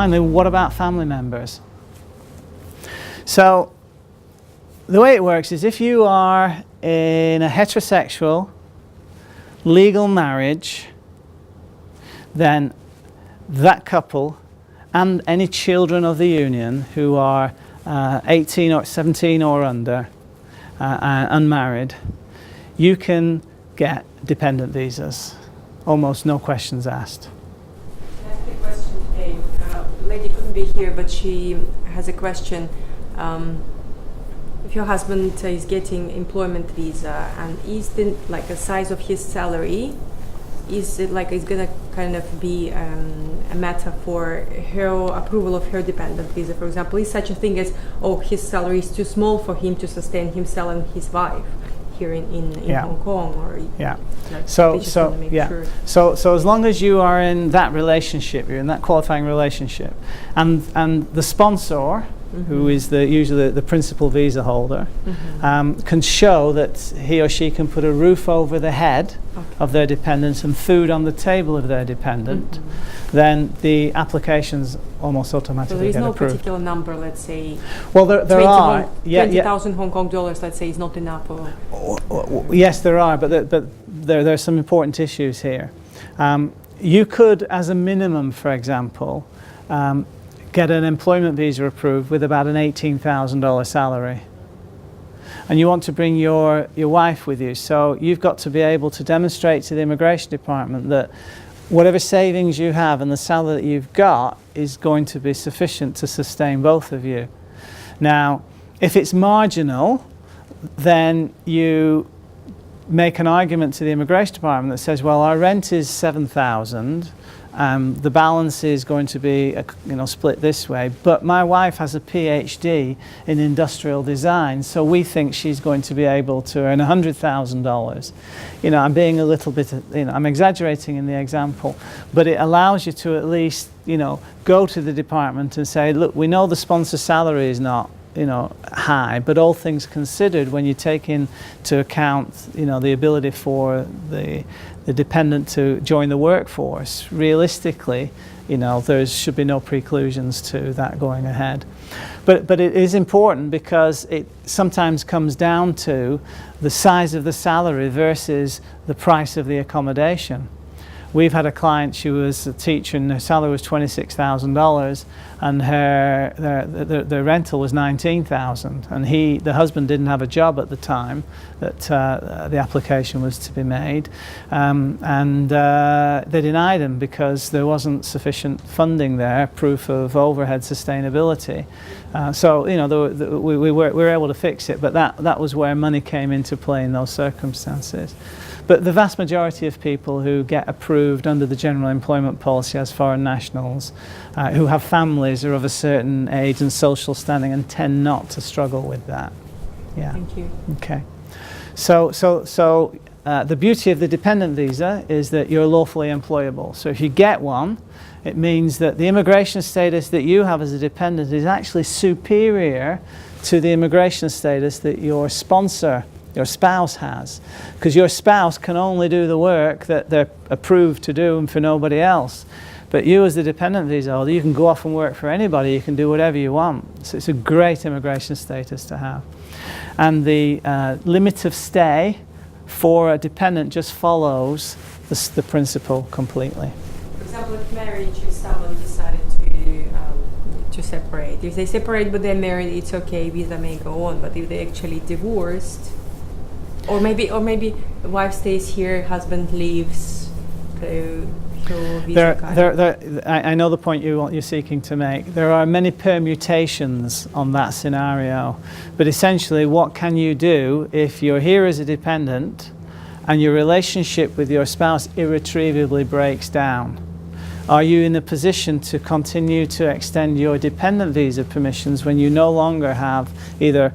finally, what about family members? So the way it works is if you are in a heterosexual legal marriage, then that couple and any children of the union who are 18 or 17 or under, unmarried, you can get dependent visas, almost no questions asked. Can I ask a question today? The lady couldn't be here, but she has a question. If your husband is getting employment visa, and is the size of his salary, is it it's gonna kind of be a matter for her approval of her dependent visa? For example, is such a thing as, oh, his salary is too small for him to sustain himself and his wife here in Hong Kong, or So as long as you are in that relationship, you're in that qualifying relationship, and the sponsor, who is usually the principal visa holder, can show that he or she can put a roof over the head of their dependent and food on the table of their dependent, then the applications almost automatically get approved. So there is no particular number, let's say. Well, there are. 20,000 Hong Kong dollars, let's say, is not enough. Yes, there are, but there are some important issues here. You could, as a minimum, for example, get an employment visa approved with about an $18,000 salary. And you want to bring your wife with you, so you've got to be able to demonstrate to the immigration department that whatever savings you have and the salary that you've got is going to be sufficient to sustain both of you. Now, if it's marginal, then you make an argument to the immigration department that says, well, our rent is $7,000. The balance is going to be split this way, but my wife has a PhD in industrial design, so we think she's going to be able to earn $100,000. I'm being a little bit, I'm exaggerating in the example, but it allows you to at least, go to the department and say, look, we know the sponsor salary is not high, but all things considered, when you take into account the ability for the dependent to join the workforce, realistically there should be no preclusions to that going ahead. But it is important because it sometimes comes down to the size of the salary versus the price of the accommodation. We've had a client, she was a teacher and her salary was $26,000 and the rental was $19,000, and the husband didn't have a job at the time that the application was to be made, and they denied him because there wasn't sufficient funding there, proof of overhead sustainability. So we were able to fix it, but that was where money came into play in those circumstances. But the vast majority of people who get approved under the general employment policy as foreign nationals, who have families, are of a certain age and social standing, and tend not to struggle with that. Yeah. Thank you. Okay. So the beauty of the dependent visa is that you're lawfully employable. So if you get one, it means that the immigration status that you have as a dependent is actually superior to the immigration status that your sponsor, your spouse, has, because your spouse can only do the work that they're approved to do and for nobody else. But you, as the dependent visa holder, you can go off and work for anybody, you can do whatever you want. So it's a great immigration status to have. And the limit of stay for a dependent just follows the principle completely. For example, if marriage, if someone decided to separate, if they separate but they're married, it's okay, visa may go on. But if they actually divorced, or maybe the wife stays here, husband leaves, I know the point you're seeking to make. There are many permutations on that scenario, but essentially, what can you do if you're here as a dependent and your relationship with your spouse irretrievably breaks down? Are you in a position to continue to extend your dependent visa permissions when you no longer have either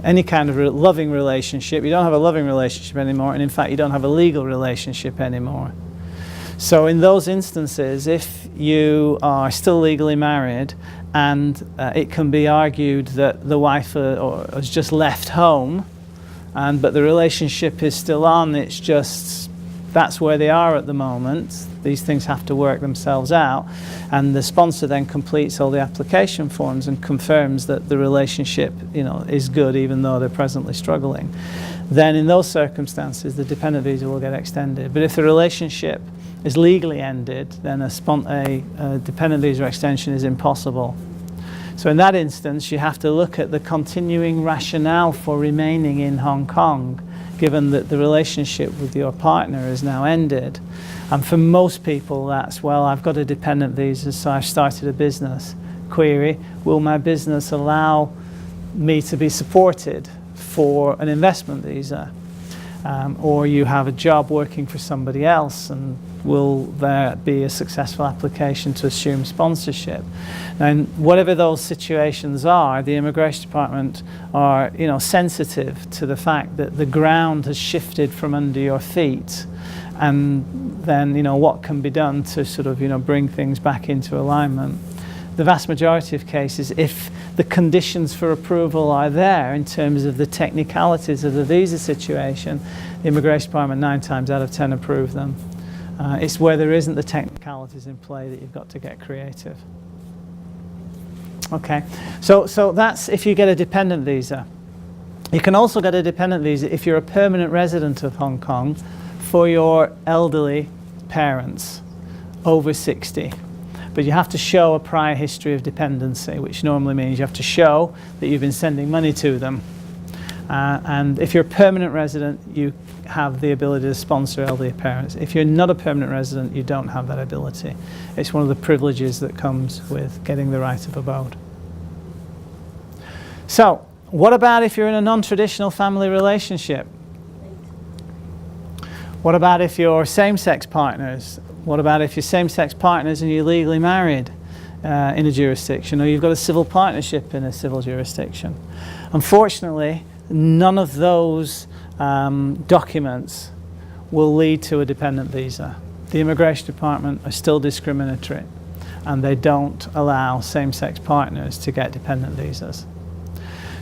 any kind of loving relationship? You don't have a loving relationship anymore, and in fact you don't have a legal relationship anymore. So in those instances, if you are still legally married and it can be argued that the wife has just left home, but the relationship is still on, it's just that's where they are at the moment. These things have to work themselves out, and the sponsor then completes all the application forms and confirms that the relationship, is good even though they're presently struggling. Then in those circumstances the dependent visa will get extended. But if the relationship is legally ended, then a dependent visa extension is impossible. So in that instance you have to look at the continuing rationale for remaining in Hong Kong, given that the relationship with your partner is now ended. And for most people that's, well, I've got a dependent visa, so I've started a business. Query, will my business allow me to be supported for an investment visa? Or you have a job working for somebody else, and will there be a successful application to assume sponsorship? And whatever those situations are, the Immigration Department are sensitive to the fact that the ground has shifted from under your feet, and then what can be done to sort of bring things back into alignment. The vast majority of cases, if the conditions for approval are there in terms of the technicalities of the visa situation, the Immigration Department 9 times out of 10 approve them. It's where there isn't the technicalities in play that you've got to get creative. Okay, so that's if you get a dependent visa. You can also get a dependent visa if you're a permanent resident of Hong Kong for your elderly parents over 60. But you have to show a prior history of dependency, which normally means you have to show that you've been sending money to them. And if you're a permanent resident, you have the ability to sponsor elderly parents. If you're not a permanent resident, you don't have that ability. It's one of the privileges that comes with getting the right of abode. So, what about if you're in a non-traditional family relationship? What about if you're same-sex partners? What about if you're same-sex partners and you're legally married in a jurisdiction, or you've got a civil partnership in a civil jurisdiction? Unfortunately, none of those documents will lead to a dependent visa. The Immigration Department are still discriminatory, and they don't allow same-sex partners to get dependent visas.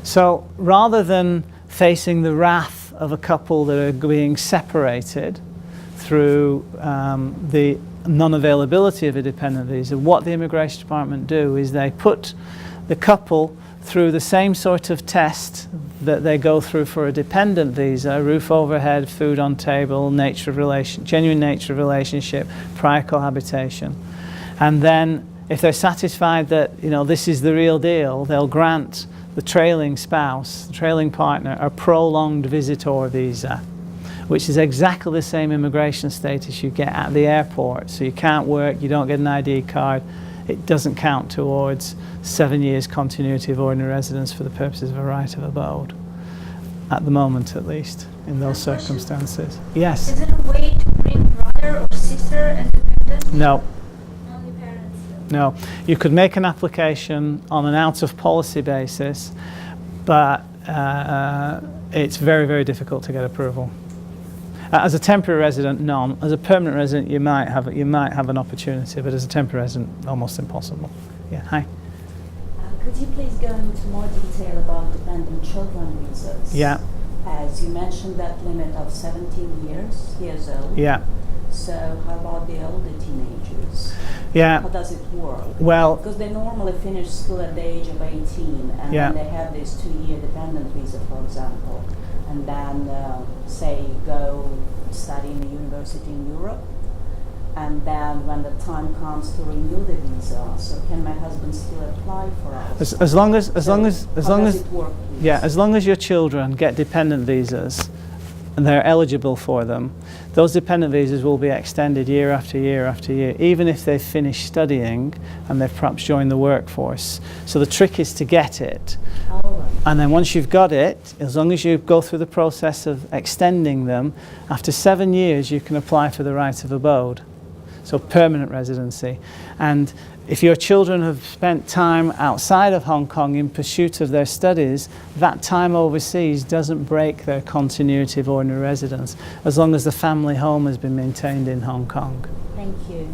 So rather than facing the wrath of a couple that are being separated through the non-availability of a dependent visa, what the Immigration Department do is they put the couple through the same sort of test that they go through for a dependent visa: roof overhead, food on table, genuine nature of relationship, prior cohabitation. And then if they're satisfied that this is the real deal, they'll grant the trailing spouse, the trailing partner, a prolonged visitor visa, which is exactly the same immigration status you get at the airport. So you can't work, you don't get an ID card, it doesn't count towards 7 years continuity of ordinary residence for the purposes of a right of abode, at the moment at least, in those circumstances. Yes? Is it a way to bring brother or sister as dependents? No. Only parents? No. You could make an application on an out-of-policy basis, but it's very, very difficult to get approval. As a temporary resident, none. As a permanent resident, you might have an opportunity, but as a temporary resident, almost impossible. Yeah. Hi. Could you please go into more detail about dependent children visas? Yeah. As you mentioned that limit of 17 years old. Yeah. So how about the older teenagers? Yeah. How does it work? Well, because they normally finish school at the age of 18, and yeah. then they have this 2-year dependent visa, for example, and then say go study in a university in Europe, and then when the time comes to renew the visa, so can my husband still apply for us? as long as it work, please? Yeah, as long as your children get dependent visas and they're eligible for them, those dependent visas will be extended year after year after year, even if they've finished studying and they've perhaps joined the workforce. So the trick is to get it. And then once you've got it, as long as you go through the process of extending them, after 7 years you can apply for the right of abode, so permanent residency. And if your children have spent time outside of Hong Kong in pursuit of their studies, that time overseas doesn't break their continuity of ordinary residence, as long as the family home has been maintained in Hong Kong. Thank you.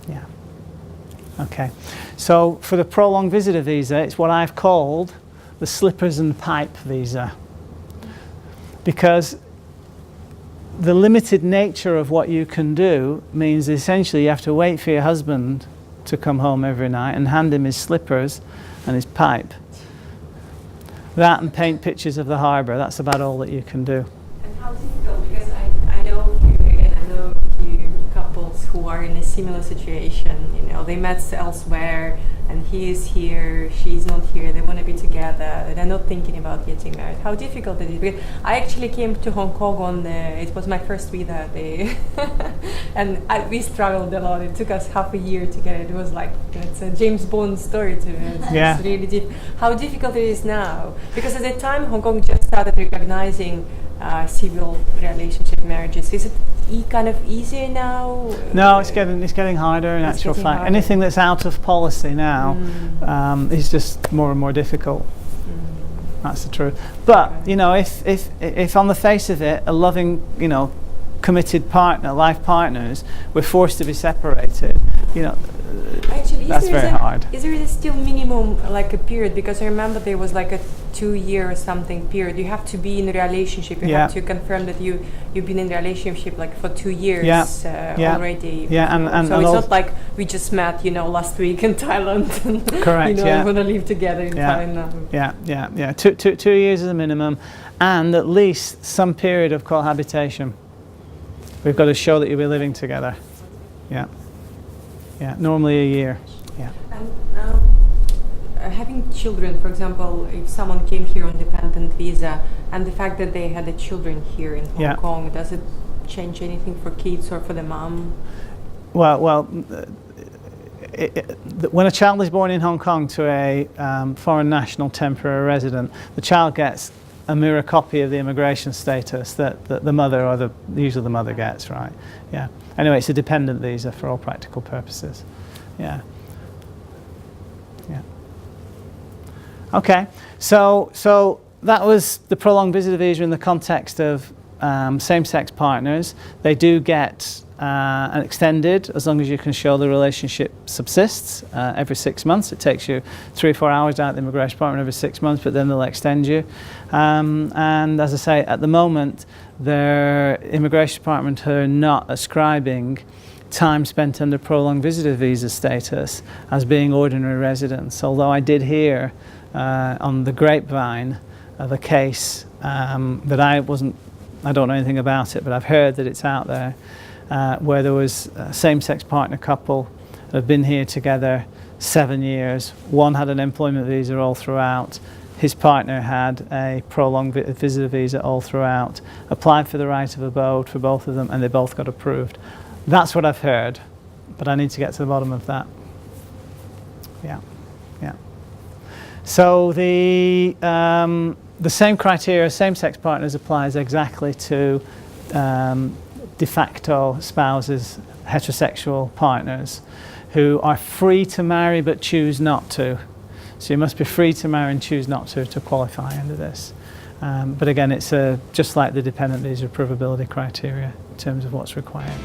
Yeah. Okay. So for the prolonged visitor visa, it's what I've called the slippers and pipe visa, because the limited nature of what you can do means essentially you have to wait for your husband to come home every night and hand him his slippers and his pipe. That and paint pictures of the harbour. That's about all that you can do. And how difficult? Because I know a few couples who are in a similar situation. You know, they met elsewhere, and he is here, she's not here. They want to be together. They're not thinking about getting married. How difficult it is? Because I actually came to Hong Kong it was my first visa day, and we struggled a lot. It took us half a year to get it. It was like it's a James Bond story to me. It's really how difficult it is now. Because at the time Hong Kong just started recognizing civil relationship marriages. Is it kind of easier now? No, it's getting harder in actual fact. Anything that's out of policy now is just more and more difficult. That's the truth. But you know, if on the face of it, a loving, you know, committed partner, life partners, we're forced to be separated, you know, actually, that's very hard. Is there still minimum like a period? Because I remember there was like a 2-year or something period. You have to be in a relationship. You have to confirm that you've been in a relationship like for 2 years already. Yeah, and so it's not like we just met, you know, last week in Thailand. Correct. You know, we're gonna live together in Thailand. Yeah. 2 years is the minimum, and at least some period of cohabitation. We've got to show that you'll be living together. Yeah, normally a year. Yeah. And having children, for example, if someone came here on dependent visa, and the fact that they had the children here in Hong Kong, does it change anything for kids or for the mom? Well, when a child is born in Hong Kong to a foreign national temporary resident, the child gets a mirror copy of the immigration status that the mother or usually the mother gets, right? Yeah. Anyway, it's a dependent visa for all practical purposes. Yeah. Okay. So that was the prolonged visitor visa in the context of same-sex partners. They do get an extended as long as you can show the relationship subsists every 6 months. It takes you 3 or 4 hours out of the immigration department every 6 months, but then they'll extend you. And as I say, at the moment, their immigration department are not ascribing time spent under prolonged visitor visa status as being ordinary residence. Although I did hear on the grapevine of a case that I don't know anything about it, but I've heard that it's out there, where there was a same-sex partner couple that have been here together 7 years. One had an employment visa all throughout. His partner had a prolonged visitor visa all throughout, applied for the right of abode for both of them, and they both got approved. That's what I've heard, but I need to get to the bottom of that. Yeah. So the same criteria, same-sex partners applies exactly to de facto spouses, heterosexual partners, who are free to marry but choose not to. So you must be free to marry and choose not to qualify under this. But again, it's just like the dependent visa approvability criteria in terms of what's required.